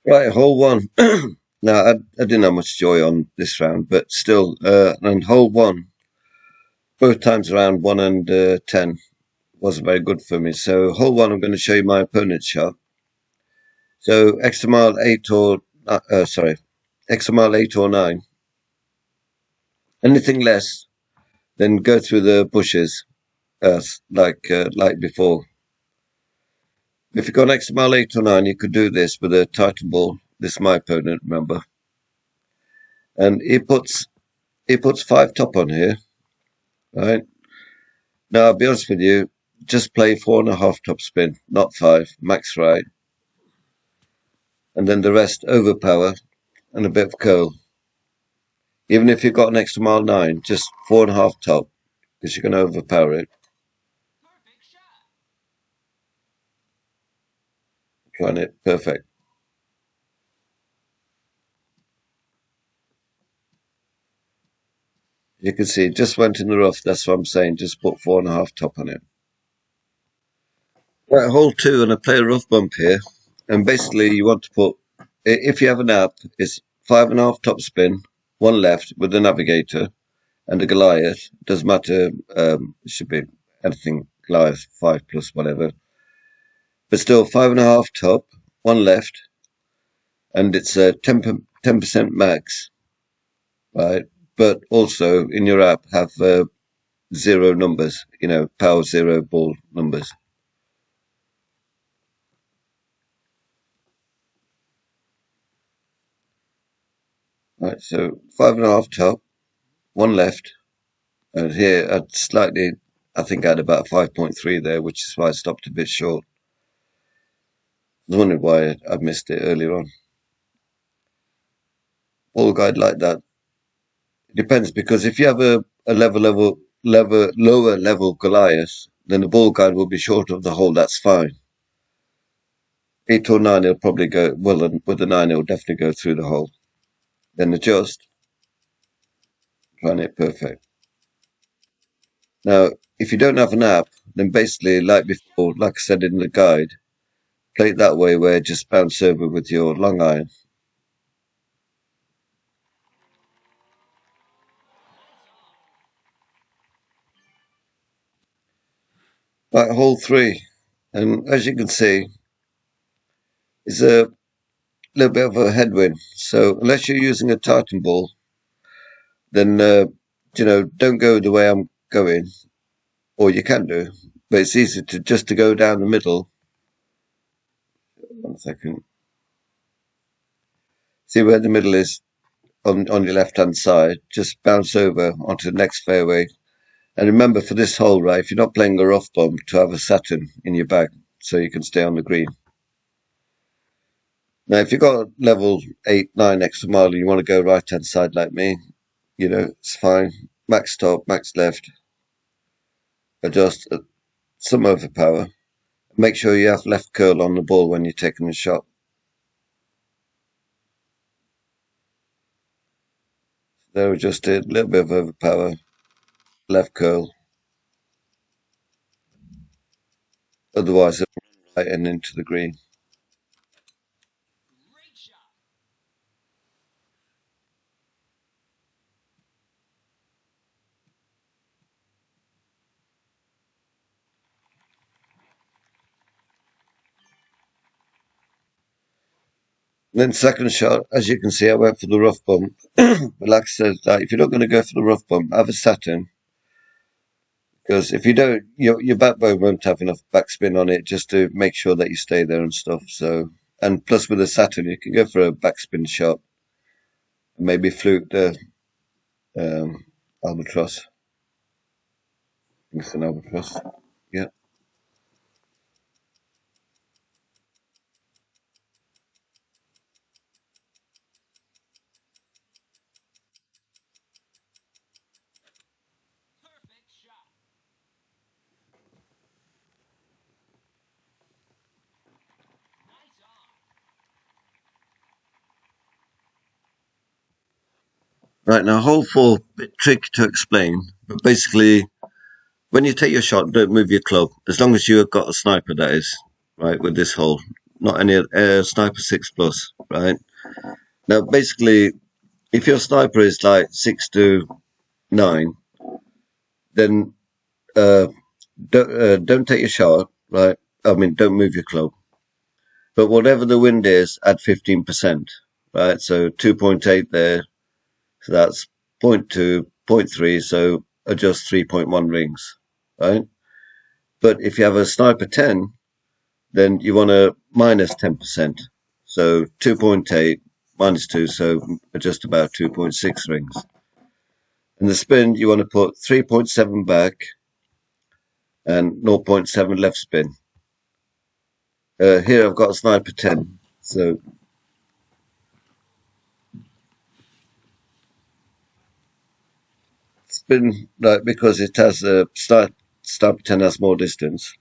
Right, hole one. Now, I didn't have much joy on this round, but still, and hole one, both times around 1 and 10 wasn't very good for me. So, hole one, I'm going to show you my opponent's shot. So, extra mile 8 or, sorry, extra mile 8 or 9. Anything less, then go through the bushes, like before. If you've got an extra mile 8 or 9, you could do this with a tighter ball. This is my opponent, remember. And he puts 5 top on here, right? Now, I'll be honest with you, just play 4.5 top spin, not 5, max right. And then the rest overpower and a bit of curl. Even if you've got an extra mile 9, just 4.5 top, because you're going to overpower it. Trying it, perfect. You can see it just went in the rough, that's what I'm saying, just put 4.5 top on it. Right, hole 2, and I play a rough bump here. And basically, you want to put, if you have an app, it's 5.5 top spin, 1 left with the navigator, and a Goliath. Doesn't matter, it should be anything Goliath, 5 plus whatever. But still, 5.5 top, 1 left, and it's a 10% max, right? But also in your app have 0 numbers, power 0 ball numbers. Right, so 5.5 top, 1 left, and here I think I had about 5.3 there, which is why I stopped a bit short. I was wondering why I missed it earlier on. Ball guide like that. It depends, because if you have a lower level Goliath, then the ball guide will be short of the hole. That's fine. 8 or 9, it'll probably go well. With the 9, it'll definitely go through the hole. Then adjust, try it perfect. Now, if you don't have an app, then basically, like before, like I said in the guide, play it that way, where just bounce over with your long iron. Right, hole 3, and as you can see, is a little bit of a headwind. So unless you're using a Titan ball, then don't go the way I'm going, or you can do, but it's easy to go down the middle. 1 second. See where the middle is on your left hand side. Just bounce over onto the next fairway. And remember, for this hole, right, if you're not playing a rough bump, to have a Saturn in your bag so you can stay on the green. Now, if you've got level 8, 9 extra mile and you want to go right hand side like me, it's fine. Max top, max left. Adjust some overpower. Make sure you have left curl on the ball when you're taking the shot. There we just did a little bit of overpower, left curl. Otherwise, it'll run right and into the green. And then second shot, as you can see, I went for the rough bump. But like I said, if you're not going to go for the rough bump, have a Saturn. Because if you don't, your backbone won't have enough backspin on it just to make sure that you stay there and stuff. So, and plus with a Saturn, you can go for a backspin shot. And maybe fluke the albatross. It's an albatross. Yeah. Right, now hole 4, bit tricky to explain, but basically, when you take your shot, don't move your club, as long as you've got a sniper, that is, right, with this hole. Not any sniper 6 plus. right? Now, basically, if your sniper is like 6 to 9, then uh, don't take your shot, right? I mean, don't move your club. But whatever the wind is, add 15%, right? So 2.8 there, so that's zero point 0.2, zero point 0.3, so adjust 3.1 rings, right? But if you have a sniper 10, then you want to minus 10%. So 2.8 minus 2, so just about 2.6 rings. And the spin, you want to put 3.7 back and 0.7 left spin. Here I've got a sniper 10, so spin, like, because it has a sniper 10 has more distance.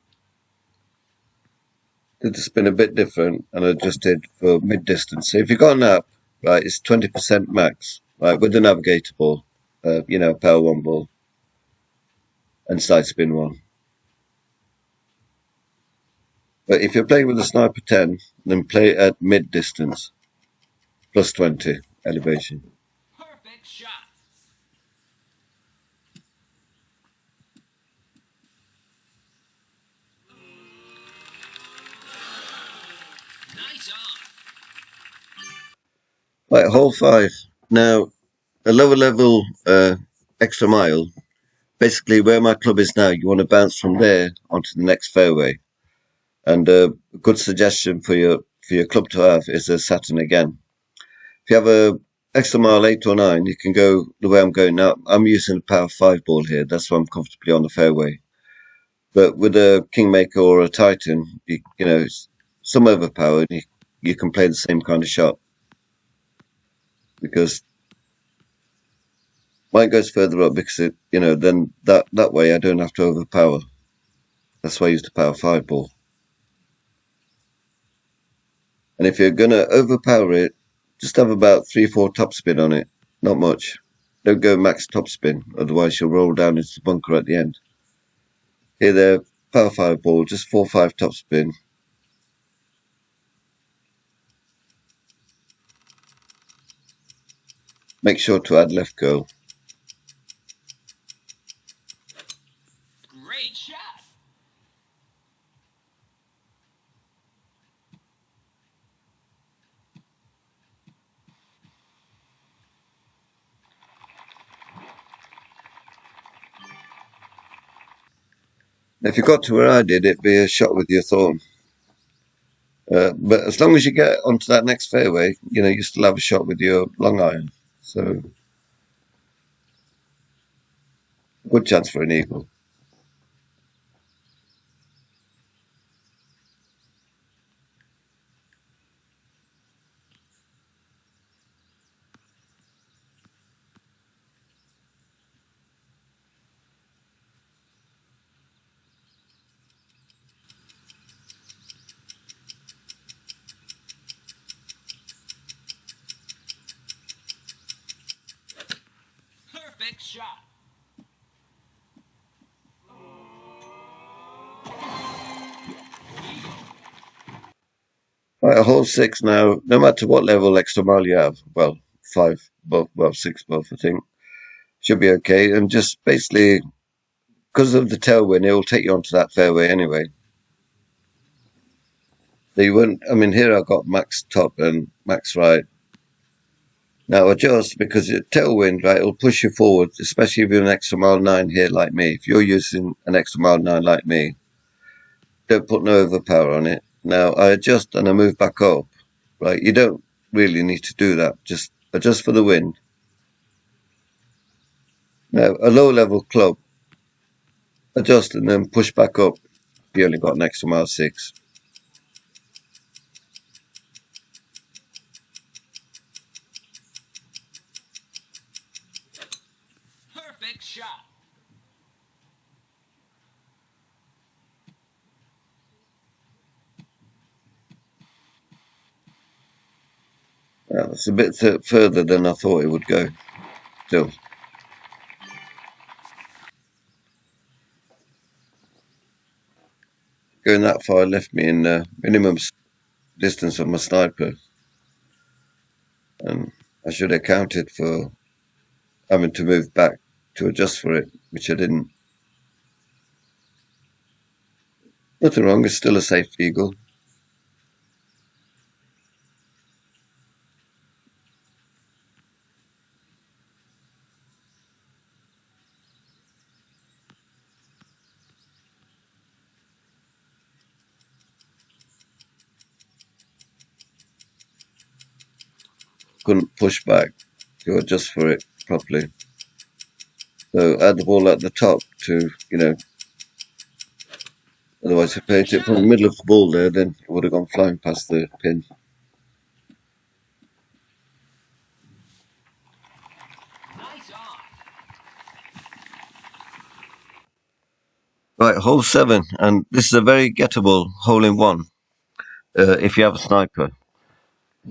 Did the spin a bit different and adjusted for mid distance. So if you've got an app, right, it's 20% max, right, with the navigator ball, power one ball and side spin one. But if you're playing with a sniper 10, then play at mid distance, plus 20 elevation. Perfect shot. Nice on. Right, hole 5. Now, a lower level extra mile, basically where my club is now, you want to bounce from there onto the next fairway. And a good suggestion for your club to have is a Saturn again. If you have a extra mile 8 or 9, you can go the way I'm going now. I'm using a power 5 ball here. That's why I'm comfortably on the fairway. But with a Kingmaker or a Titan, some overpowered, you can play the same kind of shot. Because mine goes further up because then that way I don't have to overpower. That's why I use the power 5 ball. And if you're gonna overpower it, just have about 3-4 topspin on it. Not much. Don't go max topspin, otherwise you'll roll down into the bunker at the end. Here there, power 5 ball, just 4-5 topspin. Make sure to add left curl. Great shot. If you got to where I did, it'd be a shot with your thorn. But as long as you get onto that next fairway, you still have a shot with your long iron. So, good chance for an eagle. Perfect shot. Right, a hole 6 now, no matter what level extra mile you have, well, 5 above, well, 6 above, I think, should be okay. And just basically, because of the tailwind, it will take you onto that fairway anyway. So you wouldn't, I mean, here I've got max top and max right. Now adjust because the tailwind, right, will push you forward, especially if you're an extra mile 9 here like me. If you're using an extra mile 9 like me, don't put no overpower on it. Now I adjust and I move back up, right? You don't really need to do that. Just adjust for the wind. Now a low level club, adjust and then push back up. You only got an extra mile 6. Perfect shot. It's a bit further than I thought it would go. Still. Going that far left me in minimum distance of my sniper. and I should have counted for having to move back to adjust for it, which I didn't. Nothing wrong, it's still a safe eagle. Couldn't push back to adjust for it properly. So add the ball at the top to, otherwise if I hit it from the middle of the ball there, then it would have gone flying past the pin. Nice on. Right, hole 7, and this is a very gettable hole in one if you have a sniper.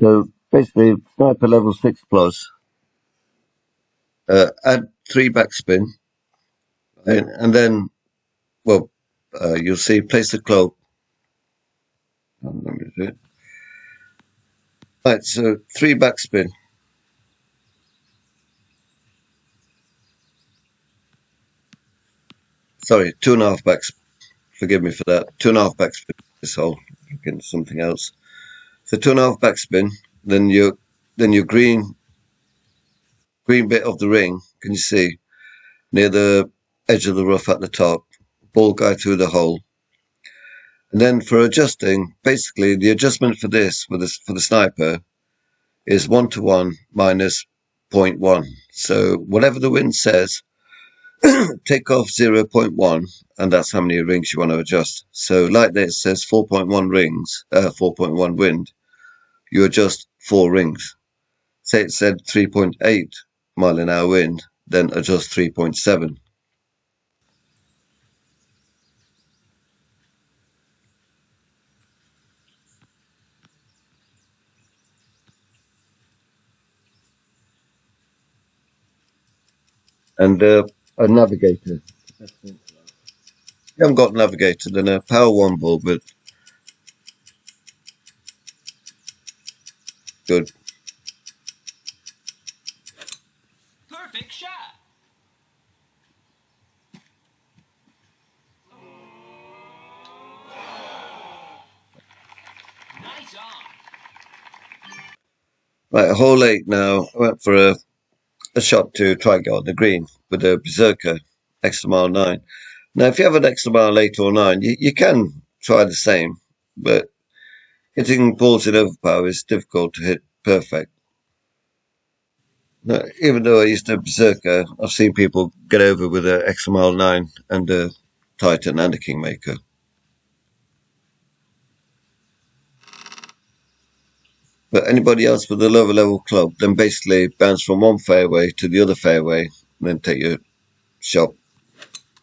So basically, sniper level 6 plus, add 3 backspin, and then, well, you'll see, place the club. Let me do it. Right, so 3 backspin. Sorry, 2.5 backspin. Forgive me for that. 2.5 backspin. This hole. Looking at something else. So 2.5 backspin. Then your green bit of the ring. Can you see near the edge of the rough at the top? Ball guy through the hole. And then for adjusting, basically the adjustment for this for the sniper is 1-to-1 minus 0.1. So whatever the wind says, take off 0.1, and that's how many rings you want to adjust. So like this says 4.1 rings, 4.1 wind, you adjust 4 rings. Say it said 3.8 mile an hour wind, then adjust 3.7. And a navigator. You haven't got a navigator, then a power 1 ball, but good. Perfect shot. Nice on. Right, hole 8 now. I went for a shot to try and get on the green with a Berserker extra mile 9. Now, if you have an extra mile 8 or 9, you can try the same, but hitting balls in overpower is difficult to hit perfect. Now, even though I used to have Berserker, I've seen people get over with an extra mile 9 and a Titan and a Kingmaker. But anybody else with a lower level club, then basically bounce from one fairway to the other fairway, and then take your shot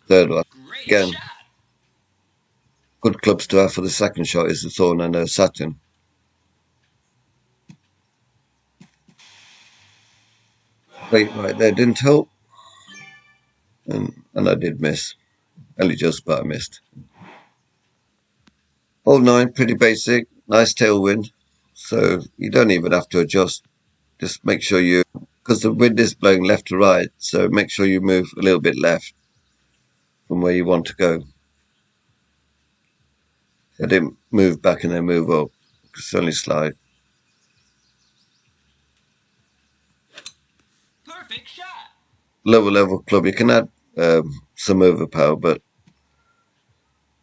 third one. Great Again, shot. good clubs to have for the second shot is the Thorn and the Saturn. Right there didn't help, and I did miss. Only just, but I missed. Hole 9, pretty basic, nice tailwind, so you don't even have to adjust. Just make sure because the wind is blowing left to right, so make sure you move a little bit left from where you want to go. I didn't move back and then move up, it's only slide. Perfect shot. Lower level club, you can add some overpower, but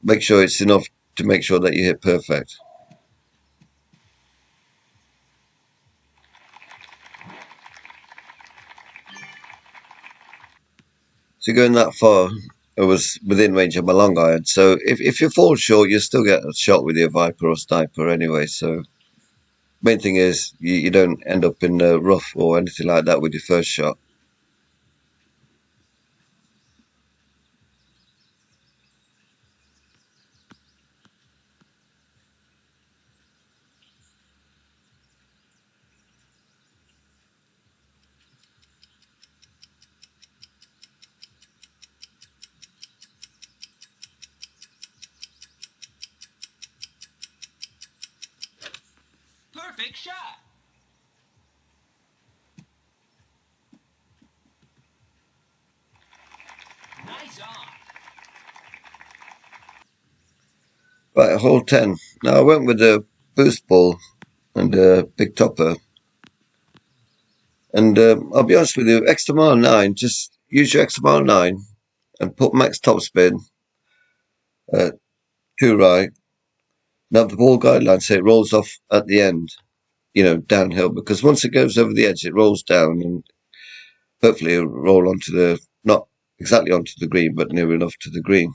make sure it's enough to make sure that you hit perfect. So going that far, it was within range of my long iron. So if you fall short, you still get a shot with your Viper or Sniper anyway. So main thing is you don't end up in the rough or anything like that with your first shot. Perfect shot. Nice on. Right, hole 10. Now I went with the boost ball and a big topper. And I'll be honest with you, extra mile 9, just use your extra mile 9 and put max topspin 2 right. Now the ball guidelines say it rolls off at the end, downhill, because once it goes over the edge, it rolls down and hopefully it'll roll onto not exactly onto the green, but near enough to the green.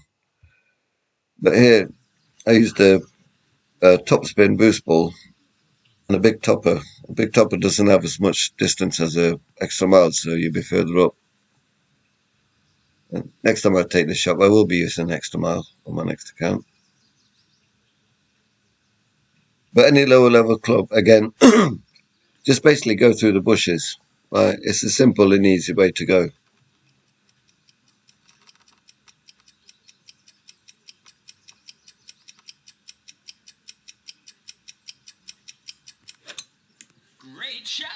But here, I used the topspin boost ball and a big topper. A big topper doesn't have as much distance as a extra mile, so you'll be further up. And next time I take this shot, I will be using an extra mile on my next account. But any lower level club, again, just basically go through the bushes. Right? It's a simple and easy way to go. Great shot.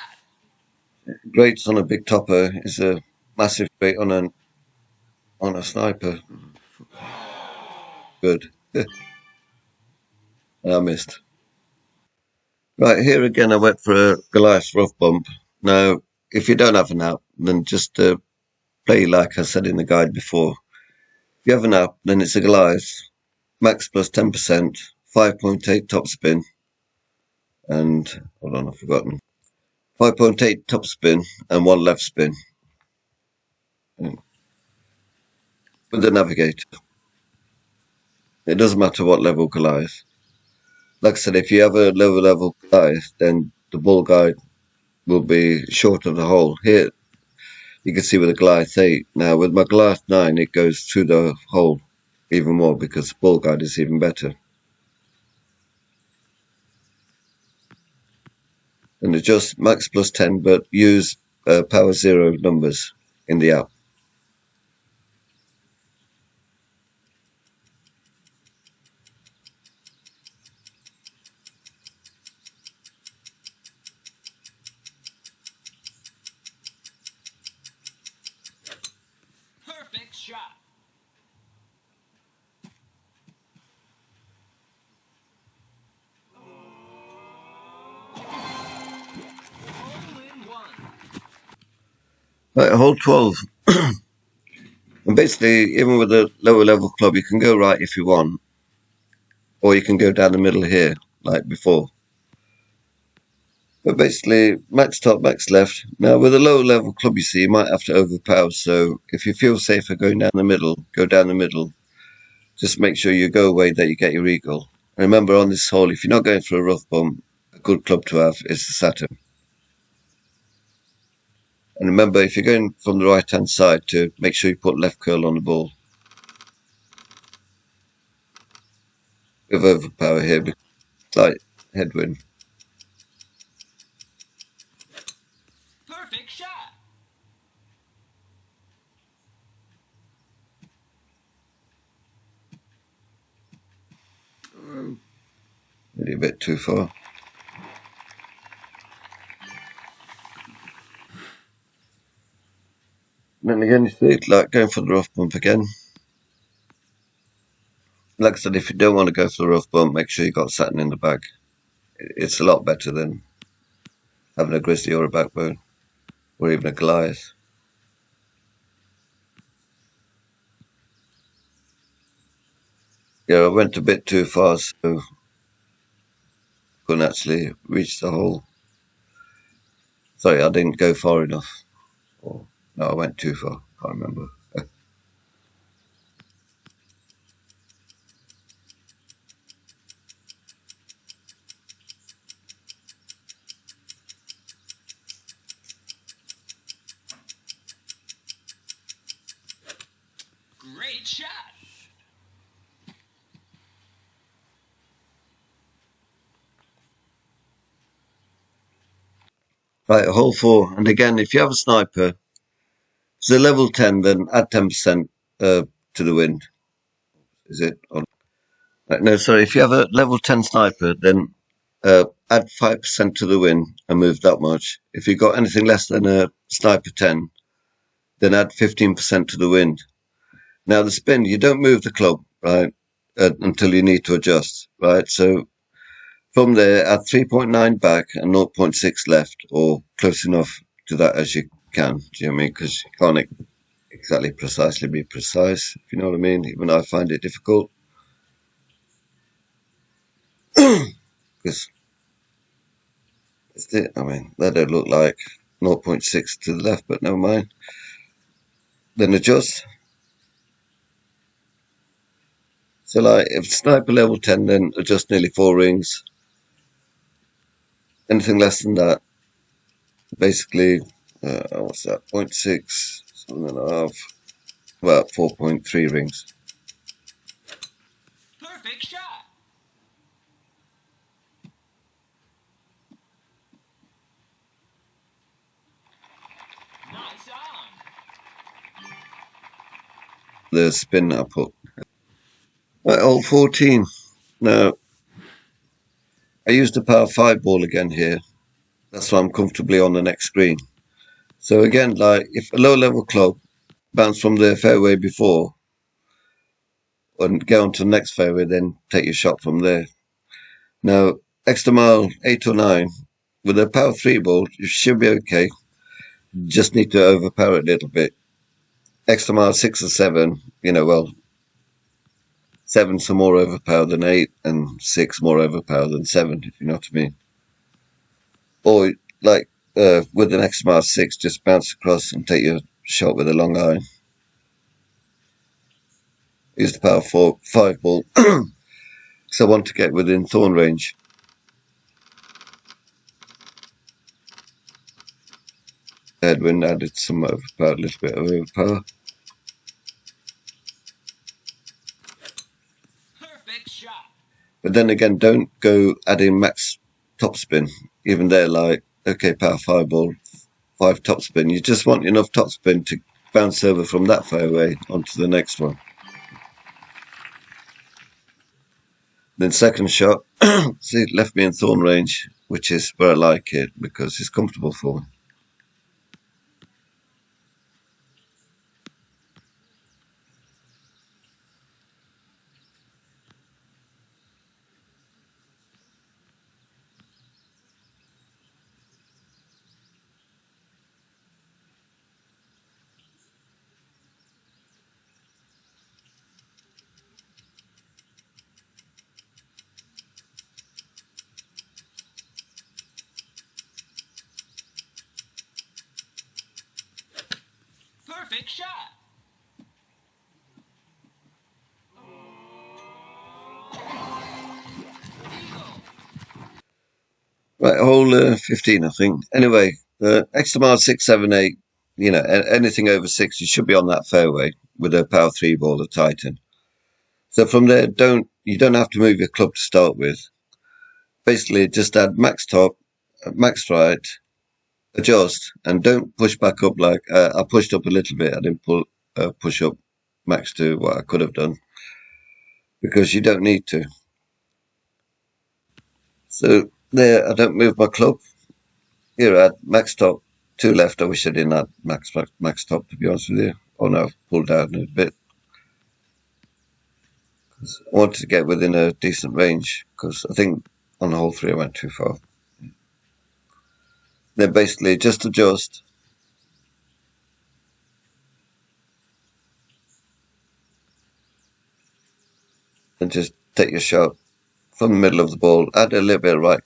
Greats on a big topper is a massive great on a sniper. Good. And I missed. Right, here again I went for a Goliath rough bump. Now, if you don't have an app, then just play like I said in the guide before. If you have an app, then it's a Goliath, max plus 10%, 5.8 topspin, and, hold on, I've forgotten, 5.8 topspin and 1 left spin. With the navigator. It doesn't matter what level Goliath. Like I said, if you have a lower level Goliath, then the ball guide will be short of the hole. Here, you can see with the Goliath 8. Now, with my Goliath 9, it goes through the hole even more because the ball guide is even better. And adjust max plus 10, but use power 0 numbers in the app. Perfect shot. Hole in one. Right, hole 12. And basically, even with a lower level club, you can go right if you want, or you can go down the middle here, like before. But basically, max top, max left. Now, with a lower level club, you see, you might have to overpower. So if you feel safer going down the middle, go down the middle. Just make sure you go away that you get your eagle. And remember, on this hole, if you're not going for a rough bump, a good club to have is the Saturn. And remember, if you're going from the right-hand side, to make sure you put left curl on the ball. With overpower here, slight headwind. Perfect shot. Maybe a bit too far. Then again, you see, like going for the rough bump again. Like I said, if you don't want to go for the rough bump, make sure you got Saturn in the bag. It's a lot better than having a Grizzly or a Backbone, or even a Goliath. Yeah, I went a bit too far, so couldn't actually reach the hole. Sorry, I didn't go far enough. Or, no, I went too far. Can't remember. Great shot. Right, hole 4. And again, if you have a sniper, if it's a level 10, then add 10% to the wind. Is it on? Right, no, sorry. If you have a level 10 sniper, then add 5% to the wind and move that much. If you've got anything less than a sniper 10, then add 15% to the wind. Now the spin, you don't move the club, right, until you need to adjust, right? So from there, add 3.9 back and 0.6 left, or close enough to that as you can. Do you know what I mean? Because you can't exactly precisely be precise, if you know what I mean. Even I find it difficult. Because I mean, that don't look like 0.6 to the left, but never mind. Then adjust. So like, if sniper level 10, then adjust nearly 4 rings. Anything less than that, basically, what's that, 0.6, 7.5, about 4.3 rings. Perfect shot. Nice on. The spin I put. Right, hole 14. Now, I used a power 5 ball again here. That's why I'm comfortably on the next green. So again, like, if a low level club bounce from the fairway before and go on to the next fairway, then take your shot from there. Now, extra mile 8 or 9, with a power 3 ball, you should be okay. You just need to overpower it a little bit. Extra mile 6 or 7, well, 7's more overpowered than 8, and 6 more overpowered than 7, if you know what I mean. Or, like, with an extra mile 6, just bounce across and take your shot with a long iron. Use the power 5 ball, because I want to get within thorn range. Headwind added some overpower, a little bit of overpower. Perfect shot. But then again, don't go adding max topspin. Even there, like, okay, power 5 ball, 5 topspin. You just want enough topspin to bounce over from that fairway onto the next one. Then second shot, see, it left me in thorn range, which is where I like it because it's comfortable for me. Perfect shot. Eagle. Right, hole 15, I think. Anyway, extra mile 6, 7, 8, anything over 6, you should be on that fairway with a power 3 ball, the Titan. So from there, you don't have to move your club to start with. Basically, just add max top, max right, adjust, and don't push back up like I pushed up a little bit. I didn't push up max to what I could have done because you don't need to. So there, I don't move my club. Here, I had max top, 2 left. I wish I didn't have max top, to be honest with you. Oh no, I've pulled down a bit. I wanted to get within a decent range because I think on hole 3 I went too far. Then basically just adjust. And just take your shot from the middle of the ball. Add a little bit of right,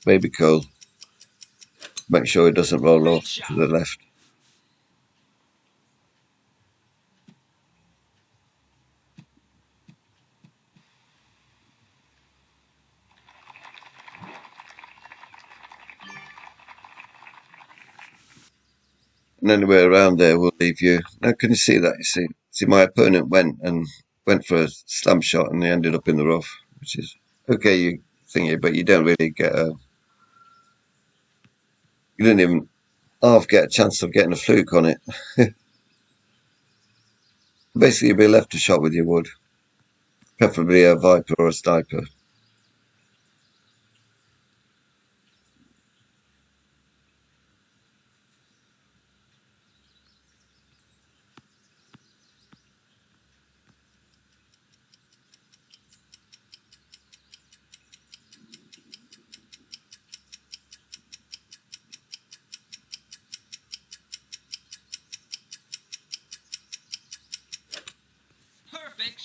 maybe curl. Make sure it doesn't roll Great off shot. to the left. And anywhere around there will leave you. Now, can you see that? See, my opponent went for a slam shot and he ended up in the rough, which is okay. You think, but you don't really you didn't even half get a chance of getting a fluke on it. Basically, you'd be left a shot with your wood, preferably a Viper or a Sniper.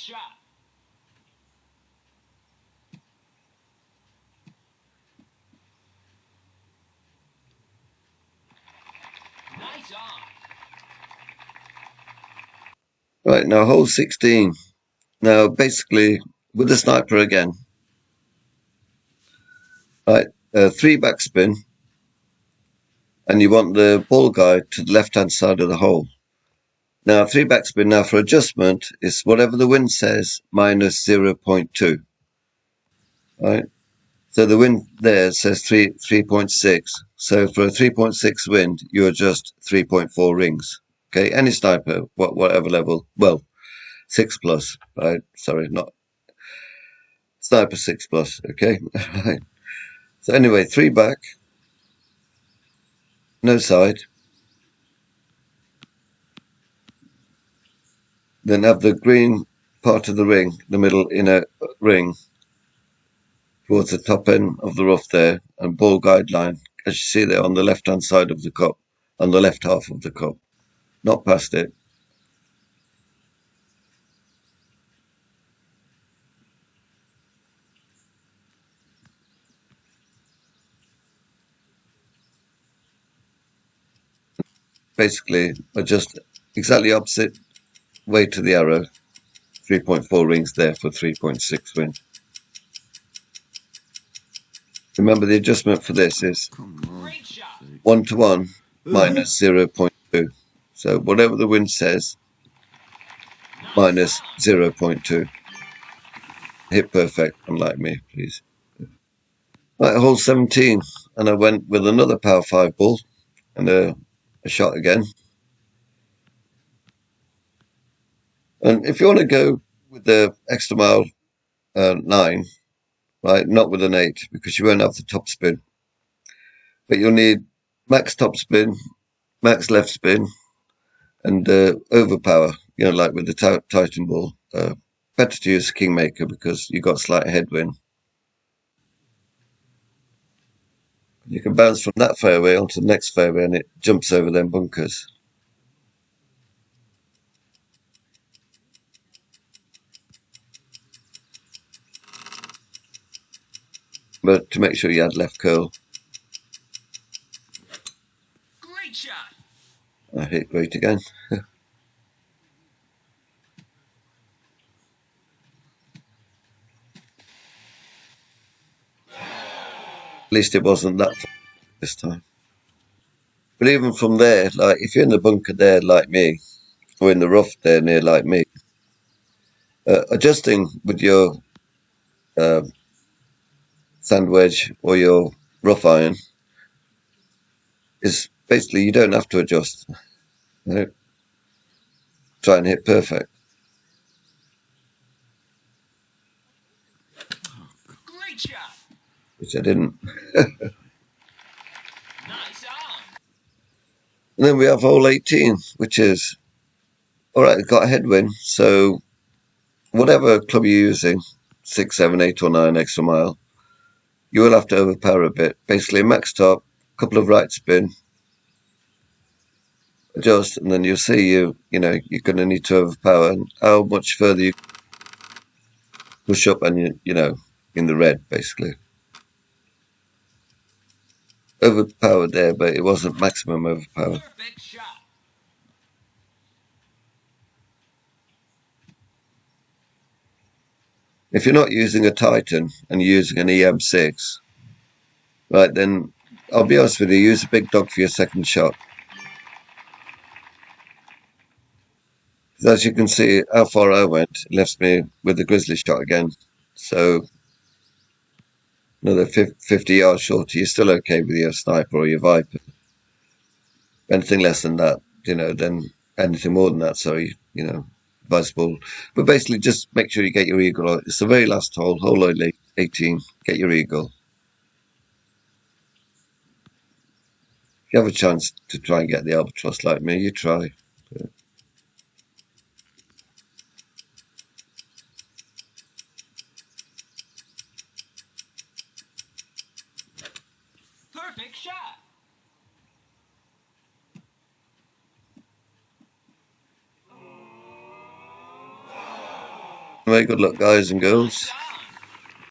shot. Nice on. Right, now hole 16. Now, basically, with the sniper again, right, 3 backspin, and you want the ball guide to the left-hand side of the hole. Now, 3 backspin now for adjustment is whatever the wind says minus 0.2. Right? So the wind there says 3.6. So for a 3.6 wind, you adjust 3.4 rings. Okay, any sniper, whatever level. Well, 6 plus, right? Sorry, not sniper 6 plus. Okay, right. So anyway, 3 back, no side. Then have the green part of the ring, the middle inner ring, towards the top end of the rough there, and ball guideline, as you see there on the left-hand side of the cup, on the left half of the cup, not past it. Basically, adjust exactly opposite way to the arrow, 3.4 rings there for 3.6 wind. Remember, the adjustment for this is Great shot. 1-to-1 minus 0.2. So whatever the wind says, minus 0.2. Hit perfect, unlike me, please. Right, hole 17, and I went with another power 5 ball and a shot again. And if you want to go with the extra mile 9, right, not with an 8, because you won't have the top spin, but you'll need max top spin, max left spin, and overpower, like with the Titan ball. Better to use Kingmaker because you got slight headwind. You can bounce from that fairway onto the next fairway and it jumps over them bunkers. But to make sure you had left curl. Great shot. I hit great again. At least it wasn't that far this time. But even from there, like if you're in the bunker there like me, or in the rough there near like me, adjusting with your sand wedge or your rough iron is basically you don't have to adjust. Try and hit perfect. Great shot. Which I didn't. Nice on. And then we have hole 18, which is, all right, it's got a headwind, so whatever club you're using, 6, 7, 8 or 9 extra mile, you will have to overpower a bit. Basically, max top, couple of right spin, adjust, and then you'll see you're going to need to overpower. And how much further you push up and, in the red, basically. Overpowered there, but it wasn't maximum overpower. Perfect shot. If you're not using a Titan and you're using an EM6, right, then I'll be honest with you, use a big dog for your second shot. As you can see how far I went, it left me with the grizzly shot again. So another 50 yards shorter, you're still okay with your sniper or your Viper. Anything less than that, then anything more than that, sorry, advisable. But basically just make sure you get your eagle. It's the very last hole, hole 18, get your eagle. If you have a chance to try and get the albatross like me, you try. Perfect shot. Anyway, good luck, guys and girls. Nice